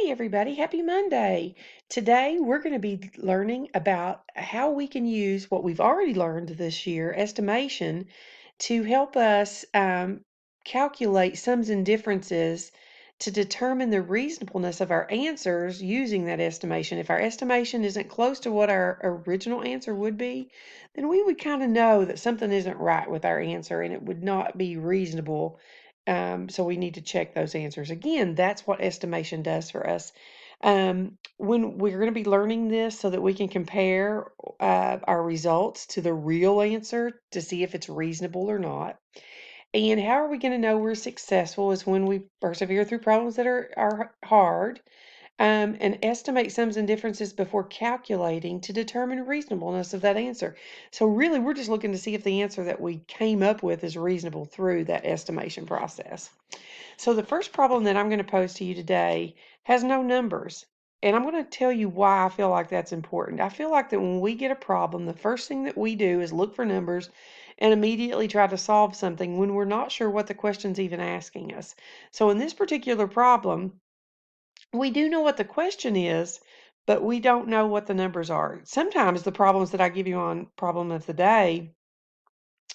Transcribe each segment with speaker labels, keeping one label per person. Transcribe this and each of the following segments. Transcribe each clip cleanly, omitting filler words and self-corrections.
Speaker 1: Hey everybody, happy Monday. Today we're going to be learning about how we can use what we've already learned this year, estimation, to help us calculate sums and differences to determine the reasonableness of our answers using that estimation. If our estimation isn't close to what our original answer would be, then we would kind of know that something isn't right with our answer and it would not be reasonable. So we need to check those answers. Again, that's what estimation does for us. When we're going to be learning this so that we can compare our results to the real answer to see if it's reasonable or not. And how are we going to know we're successful is when we persevere through problems that are hard, and estimate sums and differences before calculating to determine reasonableness of that answer. So really, we're just looking to see if the answer that we came up with is reasonable through that estimation process. So the first problem that I'm going to pose to you today has no numbers. And I'm going to tell you why I feel like that's important. I feel like that when we get a problem, the first thing that we do is look for numbers and immediately try to solve something when we're not sure what the question's even asking us. So in this particular problem, we do know what the question is, but we don't know what the numbers are. Sometimes the problems that I give you on Problem of the Day,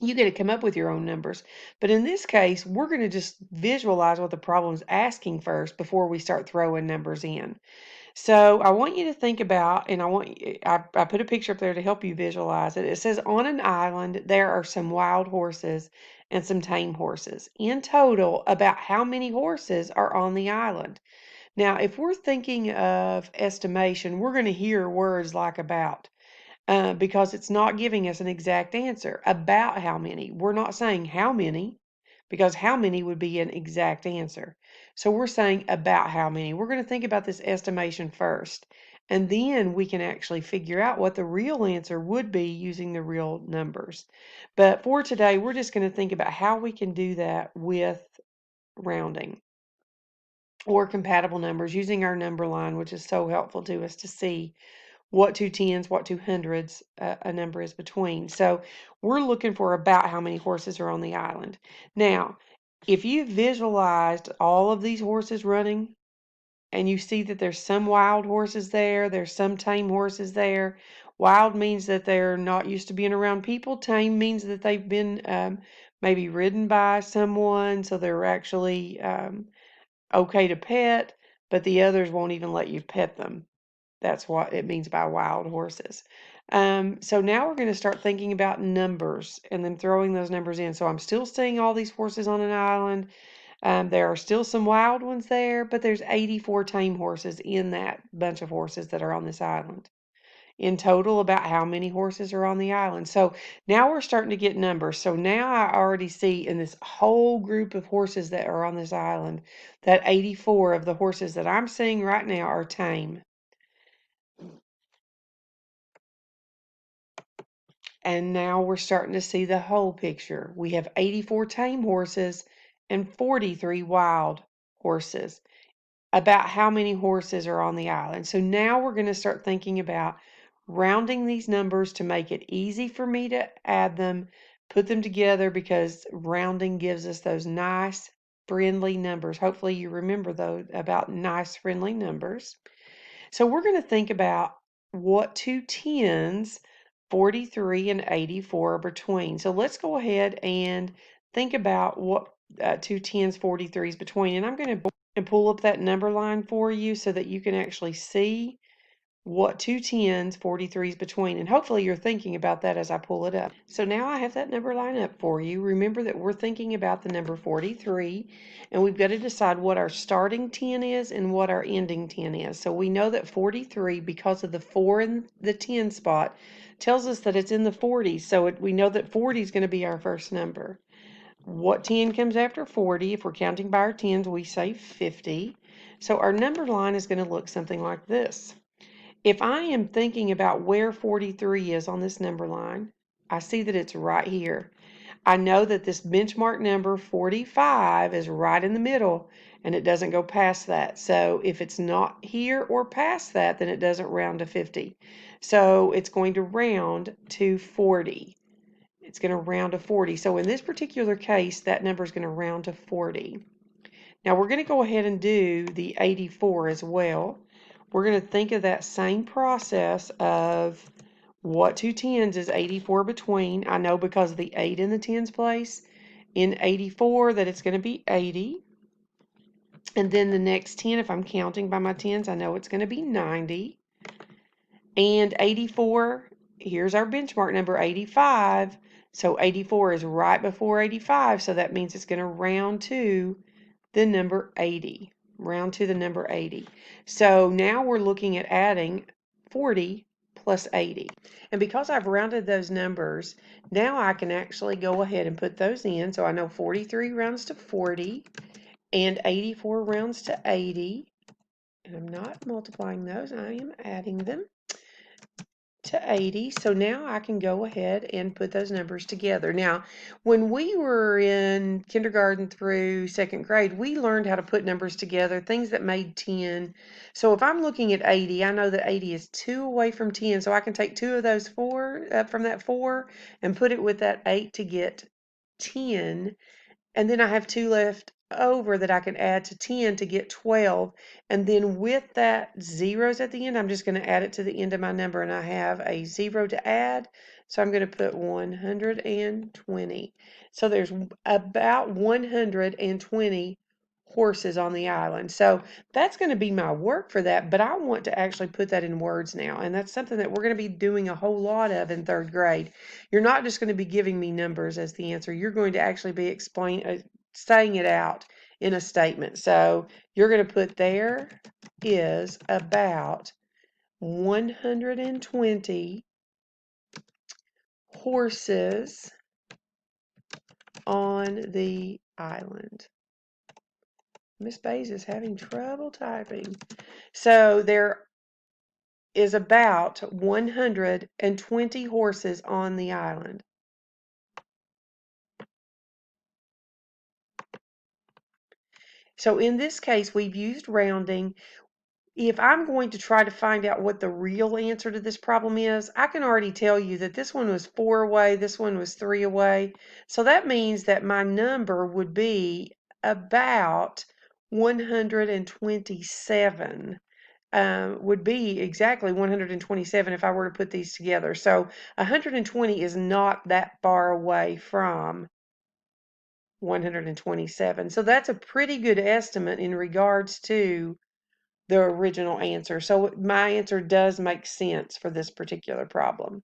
Speaker 1: you get to come up with your own numbers. But in this case, we're going to just visualize what the problem's asking first before we start throwing numbers in. So I want you to think about, and I put a picture up there to help you visualize it. It says on an island, there are some wild horses and some tame horses. In total, about how many horses are on the island? Now, if we're thinking of estimation, we're going to hear words like about, because it's not giving us an exact answer. About how many? We're not saying how many, because how many would be an exact answer. So we're saying about how many. We're going to think about this estimation first, and then we can actually figure out what the real answer would be using the real numbers. But for today, we're just going to think about how we can do that with rounding or compatible numbers using our number line, which is so helpful to us to see what two tens, what two hundreds a number is between. So we're looking for about how many horses are on the island. Now, if you visualized all of these horses running and you see that there's some wild horses there, there's some tame horses there. Wild means that they're not used to being around people. Tame means that they've been maybe ridden by someone, so they're actually okay to pet, but the others won't even let you pet them. That's what it means by wild horses. So now we're going to start thinking about numbers and then throwing those numbers in. So I'm still seeing all these horses on an island. There are still some wild ones there, but there's 84 tame horses in that bunch of horses that are on this island. In total, about how many horses are on the island. So now we're starting to get numbers. So now I already see in this whole group of horses that are on this island that 84 of the horses that I'm seeing right now are tame. And now we're starting to see the whole picture. We have 84 tame horses and 43 wild horses. About how many horses are on the island. So now we're going to start thinking about rounding these numbers to make it easy for me to add them, put them together, because rounding gives us those nice, friendly numbers. Hopefully you remember those about nice, friendly numbers. So we're going to think about what two tens, 43 and 84, are between. So let's go ahead and think about what two tens, 43 is between. And I'm going to pull up that number line for you so that you can actually see what two tens, 43 is between. And hopefully you're thinking about that as I pull it up. So now I have that number line up for you. Remember that we're thinking about the number 43, and we've got to decide what our starting 10 is and what our ending 10 is. So we know that 43, because of the 4 in the 10 spot, tells us that it's in the 40s. So we know that 40 is going to be our first number. What 10 comes after 40? If we're counting by our tens, we say 50. So our number line is going to look something like this. If I am thinking about where 43 is on this number line, I see that it's right here. I know that this benchmark number 45 is right in the middle and it doesn't go past that. So if it's not here or past that, then it doesn't round to 50. So it's going to round to 40. It's going to round to 40. So in this particular case, that number is going to round to 40. Now we're going to go ahead and do the 84 as well. We're going to think of that same process of what two tens is 84 between. I know because of the 8 in the tens place in 84 that it's going to be 80. And then the next 10, if I'm counting by my tens, I know it's going to be 90. And 84, here's our benchmark number, 85. So 84 is right before 85, so that means it's going to round to the number 80. Round to the number 80. So now we're looking at adding 40 plus 80. And because I've rounded those numbers, now I can actually go ahead and put those in. So I know 43 rounds to 40 and 84 rounds to 80. And I'm not multiplying those, I am adding them to 80. So now I can go ahead and put those numbers together. Now, when we were in kindergarten through second grade, we learned how to put numbers together, things that made 10. So if I'm looking at 80, I know that 80 is 2 away from 10. So I can take 2 of those 4 from that 4 and put it with that 8 to get 10. And then I have 2 left over that I can add to 10 to get 12. And then with that zeros at the end, I'm just going to add it to the end of my number, and I have a 0 to add. So I'm going to put 120. So there's about 120 horses on the island. So that's going to be my work for that, but I want to actually put that in words now. And that's something that we're going to be doing a whole lot of in third grade. You're not just going to be giving me numbers as the answer. You're going to actually be saying it out in a statement. So you're going to put there is about 120 horses on the island. Miss Bays is having trouble typing. So there is about 120 horses on the island. So in this case, we've used rounding. If I'm going to try to find out what the real answer to this problem is, I can already tell you that this one was 4 away, this one was 3 away. So that means that my number would be about 127. Would be exactly 127 if I were to put these together. So 120 is not that far away from 127. So that's a pretty good estimate in regards to the original answer. So my answer does make sense for this particular problem.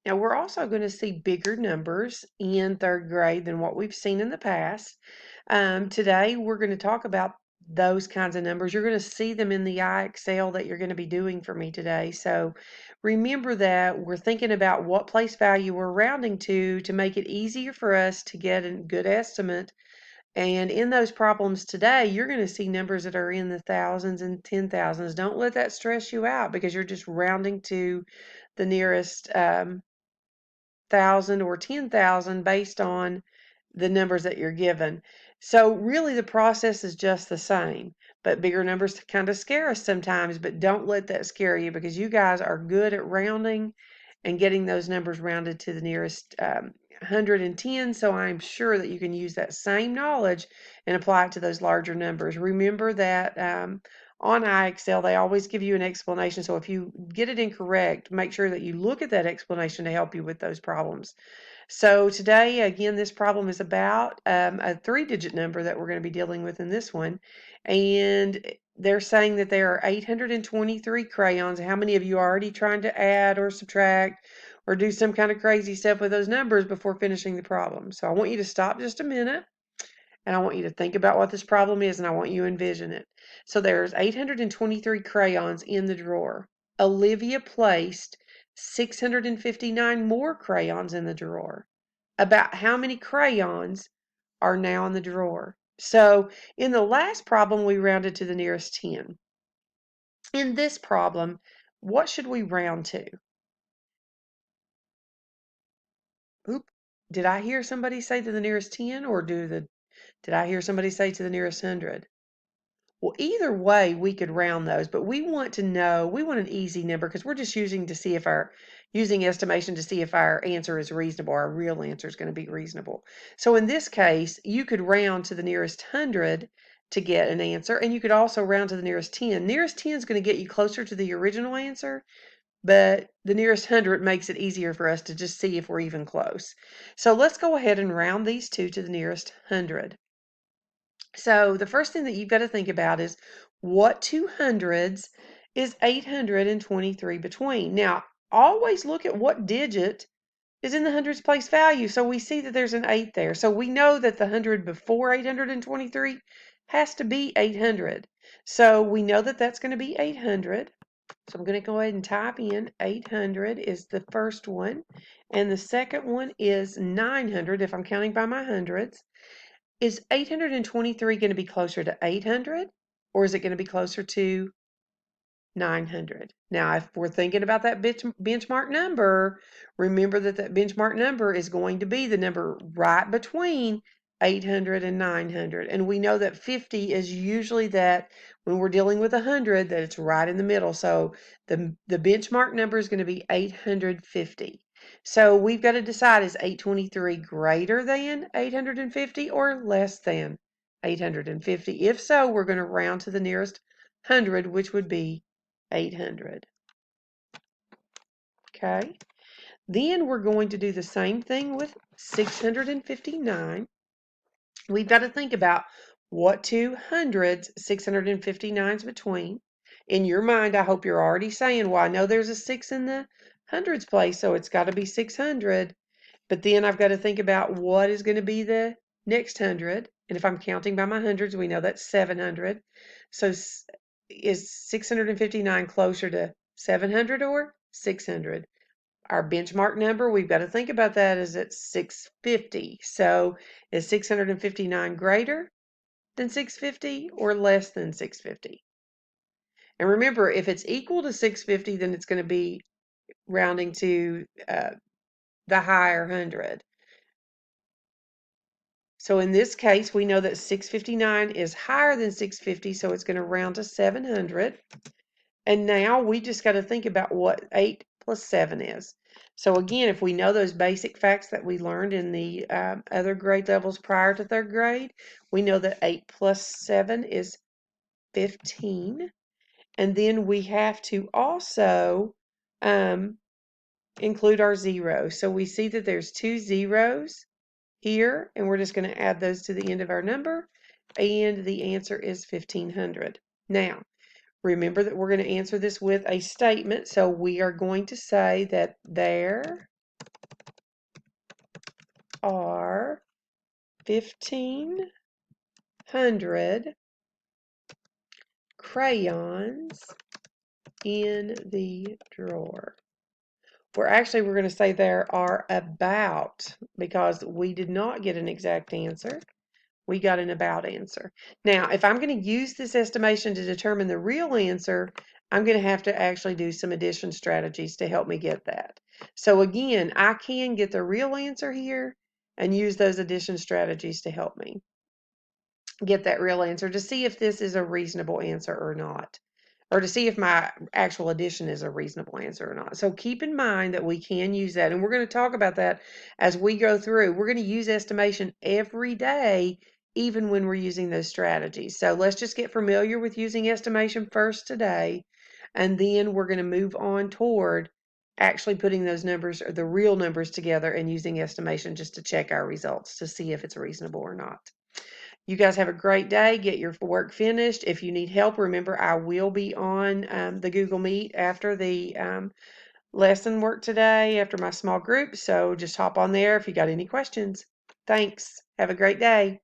Speaker 1: Now we're also going to see bigger numbers in third grade than what we've seen in the past. Today we're going to talk about those kinds of numbers. You're going to see them in the IXL that you're going to be doing for me today. So remember that we're thinking about what place value we're rounding to make it easier for us to get a good estimate. And in those problems today, you're going to see numbers that are in the thousands and 10,000s. Don't let that stress you out because you're just rounding to the nearest 1,000 or 10,000 based on the numbers that you're given. So really the process is just the same, but bigger numbers kind of scare us sometimes, but don't let that scare you because you guys are good at rounding and getting those numbers rounded to the nearest 110. So I'm sure that you can use that same knowledge and apply it to those larger numbers. Remember that on IXL, they always give you an explanation. So if you get it incorrect, make sure that you look at that explanation to help you with those problems. So today, again, this problem is about a 3-digit number that we're going to be dealing with in this one. And they're saying that there are 823 crayons. How many of you are already trying to add or subtract or do some kind of crazy stuff with those numbers before finishing the problem? So I want you to stop just a minute. And I want you to think about what this problem is, and I want you to envision it. So there's 823 crayons in the drawer. Olivia placed 659 more crayons in the drawer. About how many crayons are now in the drawer? So in the last problem, we rounded to the nearest 10. In this problem, what should we round to? Oop, did I hear somebody say to the nearest 10 or did I hear somebody say to the nearest 100? Well, either way, we could round those, but we want to know, we want an easy number because we're just using estimation to see if our answer is reasonable. Our real answer is going to be reasonable. So in this case, you could round to the nearest 100 to get an answer, and you could also round to the nearest 10. Nearest 10 is going to get you closer to the original answer, but the nearest 100 makes it easier for us to just see if we're even close. So let's go ahead and round these two to the nearest 100. So the first thing that you've got to think about is what two hundreds is 823 between? Now, always look at what digit is in the hundreds place value. So we see that there's an 8 there. So we know that the 100 before 823 has to be 800. So we know that that's going to be 800. So I'm going to go ahead and type in 800 is the first one. And the second one is 900 if I'm counting by my hundreds. Is 823 going to be closer to 800 or is it going to be closer to 900? Now, if we're thinking about that benchmark number, remember that that benchmark number is going to be the number right between 800 and 900. And we know that 50 is usually that when we're dealing with 100, that it's right in the middle. So the benchmark number is going to be 850. So we've got to decide, is 823 greater than 850 or less than 850? If so, we're going to round to the nearest 100, which would be 800. Okay. Then we're going to do the same thing with 659. We've got to think about what two hundreds 659 is between. In your mind, I hope you're already saying, well, I know there's a 6 in the hundreds place, so it's got to be 600. But then I've got to think about what is going to be the next 100. And if I'm counting by my hundreds, we know that's 700. So is 659 closer to 700 or 600? Our benchmark number, we've got to think about that, is at 650. So is 659 greater than 650 or less than 650? And remember, if it's equal to 650, then it's going to be rounding to the higher 100. So in this case, we know that 659 is higher than 650, so it's going to round to 700. And now we just got to think about what 8 plus 7 is. So again, if we know those basic facts that we learned in the other grade levels prior to 3rd grade, we know that 8 plus 7 is 15. And then we have to also include our zeros. So we see that there's 2 zeros here, and we're just going to add those to the end of our number, and the answer is 1500. Now, remember that we're going to answer this with a statement, so we are going to say that there are 1500 crayons in the drawer. We're going to say there are about, because we did not get an exact answer. We got an about answer. Now, if I'm going to use this estimation to determine the real answer, I'm going to have to actually do some addition strategies to help me get that. So again, I can get the real answer here and use those addition strategies to help me get that real answer to see if this is a reasonable answer or not, or to see if my actual addition is a reasonable answer or not. So keep in mind that we can use that, and we're going to talk about that as we go through. We're going to use estimation every day, even when we're using those strategies. So let's just get familiar with using estimation first today, and then we're going to move on toward actually putting those numbers, or the real numbers, together and using estimation just to check our results to see if it's reasonable or not. You guys have a great day. Get your work finished. If you need help, remember I will be on the Google Meet after the lesson work today, after my small group. So just hop on there if you got any questions. Thanks. Have a great day.